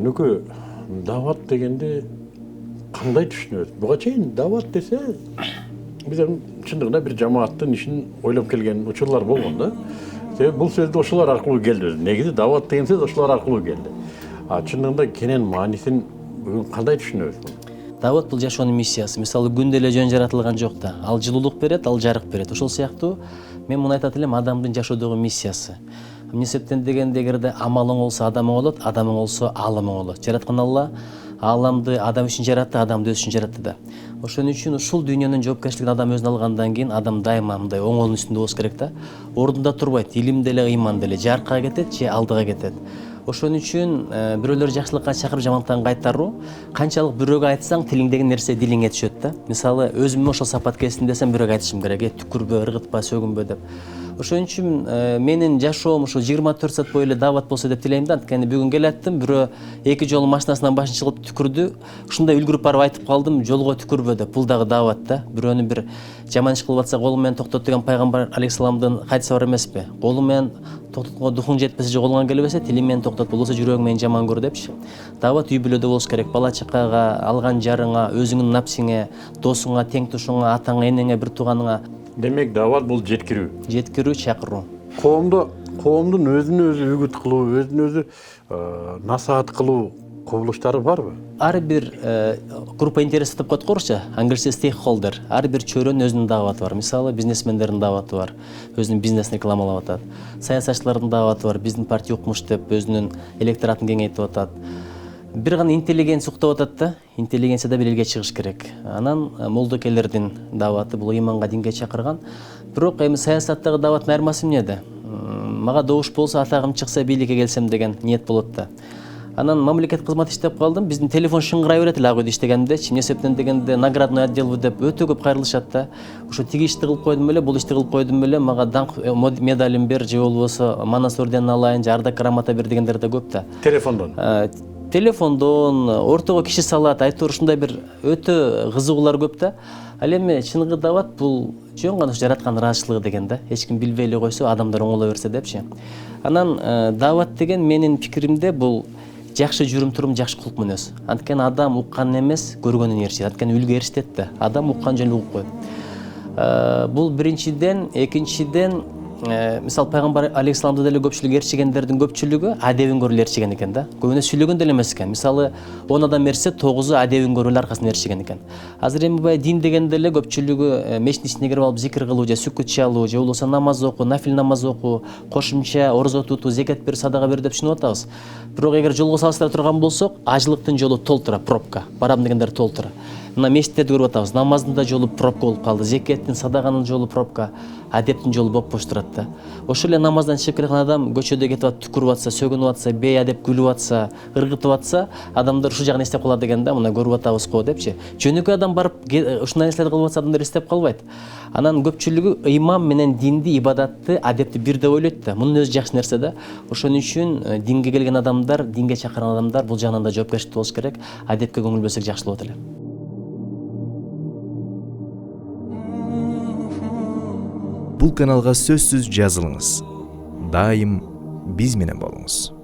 Нүкө дават дегенде кандай түшүнөбүз? Буга чейин дават десе биз чындыгында бир жамааттын ишин ойлоп келген учурлар болгон да. Себеби бул сөз ошолор аркылуу келди. Негизи дават деген сөз ошолор аркылуу келди. Чындыгында кенен маанисин бүгүн кандай түшүнөбүз? Дават бул жашоонун миссиясы. Мисалы күн деле жөн жаратылган жок да. Ал жылуулук берет, ал жарык берет. Ошол сыяктуу мен муну айтат элем, адамдын жашоодогу миссиясы. Эмне себептен дегенде, эгерде амалың болсо адам оңолот, адамың болсо аалым оңолот. Жараткан Алла ааламды адам үчүн жаратты, адамды өз үчүн жаратты да. Ошон үчүн ушул дүйнөнүн жоопкерчилигин адам өзүнө алгандан кийин адам дайыма мындай оңолдун үстүндө болуш керек да. Ордунда турбайт, илим деле, ыйман деле жарыкка кетет же алдыга кетет. Ошон үчүн бирөөлөр жакшылыкка чакырып, жамандыктан кайтаруу, канчалык бирөөгө айтсаң тилиңдеги нерсе дилиңе түшөт да. Мисалы, өзүмө ошол сапат келсин десем бирөөгө айтышым керек, түкүрбө, ыргытпа, сөгүнбө деп. Ошон үчүн менин жашоом ушул 24 саат бою эле дават болсо деп тилейм да. Анткени бүгүн келаттым, бирөө 2 жолу машинасынан башын чыгып түкүрдү. Ушундай үлгүрүп барып айтып калдым, жолго түкүрбө деп. Бул дагы дават да. Бирөөнү бир жаман иш кылып атса колу менен токтот деген пайгамбар алейхисаламдын хадиси бар эмеспи? Колу менен токтотконго духуң жетпесе же колуңан келбесе, тилиң менен токтот, болбосо жүрөгүң менен жаман көр депчи. Дават үй бүлөдө болуш керек. Бала чакага, алган жарыңа, өзүңүн напсиңе, досуңа, тең тушуңа, атаңа, энеңе, бир тууганыңа. Демек дават бул жеткирүү. Жеткирүү, чакыруу. Коомдун өзүнө өзү үгүт кылуу, өзүнө өзү насаат кылуу кубулуштары барбы? Ар бир группа интересов деп коет го орусча, англисче stakeholder. Ар бир чөйрөнүн өзүнүн даваты бар. Мисалы, бизнесмендердин даваты бар, өзүнүн бизнесин рекламалап атат. Саясатчылардын даваты бар, биздин партия укмуш деп өзүнүн электоратын кеңейтип атат. Бир гана интеллигенция уктап атат да, интеллигенция да бир элге чыгыш керек. Анан молдокелердин даваты бул ыйманга, динге чакырган. Бирок эми саясаттагы даваттын айырмасы эмнеде? Мага добуш болсо, атагым чыкса, бийликке келсем деген ниет болот да. Анан мамлекет кызмат иштеп калдым. Биздин телефон шыңгырай берет эле ак үйдө иштегендечи. Эмне себептен дегенде наградной отделбу деп өтө көп кайрылышат да. Ошо тиги ишти кылып койдум эле, бул ишти кылып койдум эле, мага даңк медалин бер же болбосо манас орденин алайын, же ардак грамота бер дегендер да көп да. Телефондон ортого киши салат, айтор ушундай бир өтө кызыгуулар көп да. Ал эми чыныгы дават бул жөн гана жараткан ыраазычылыгы деген да. Эч ким билбей эле койсо, адамдар оңоло берсе депчи. Анан дават деген менин пикиримде бул жакшы жүрүм турум, жакшы кулк мүнөз. Анткени адам уккан эмес, көргөнүн ээрчит. Анткени үлгү ээрчитет да. Адам уккан жөн угуп коет. Бул биринчиден, экинчиден, мисалы пайгамбар алейхисаламды деле көпчүлүк ээрчигендердин көпчүлүгү адебин көрүп эле ээрчиген экен да. Көбүнө сүйлөгөн деле эмес экен. Мисалы 10 адам ээрчисе 9-у адебин көрүп эле аркасынан ээрчиген экен. Азыр эми бай дин дегенде эле көпчүлүгү мечиттин ичине кирип алып зикир кылуу же сүкүт чалуу же болбосо намаз окуу, нафил намаз окуу, кошумча орозо тутуу, зекет бер, садага бер деп түшүнүп атабыз. Бирок эгер жолго салыштыра турган болсок, ажылыктын жолу толтура, пробка. Барам дегендер толтура. Мына мечиттерди көрүп атабыз. Намаздын да жолу пробка болуп калды, зекеттин, садаганын жолу пробка, адептин жолу боп-бош турат да. Ошол эле намаздан чыгып келаткан адам көчөдө кетип атып түкүрүп атса, сөгүнүп атса, бейадеп күлүп атса, ыргытып атса, адамдар ушул жагын эстеп калат экен да, мына көрүп атабыз го депчи. Жөнөкөй адам барып ушундай нерселерди кылып атса, адамдар эстеп калбайт. Анан көпчүлүгү ыйман менен динди, ибадатты, адепти бир деп ойлойт да. Мунун өзү жакшы нерсе да. Ошон үчүн динге келген адамдар, динге чакырган адамдар бул жагынан да жоопкерчилик болуш керек. Адепке көңүл бөлсөк жакшы болот эле. Бул каналга сөзсүз жазылыңыз. Дайым биз менен болуңуз.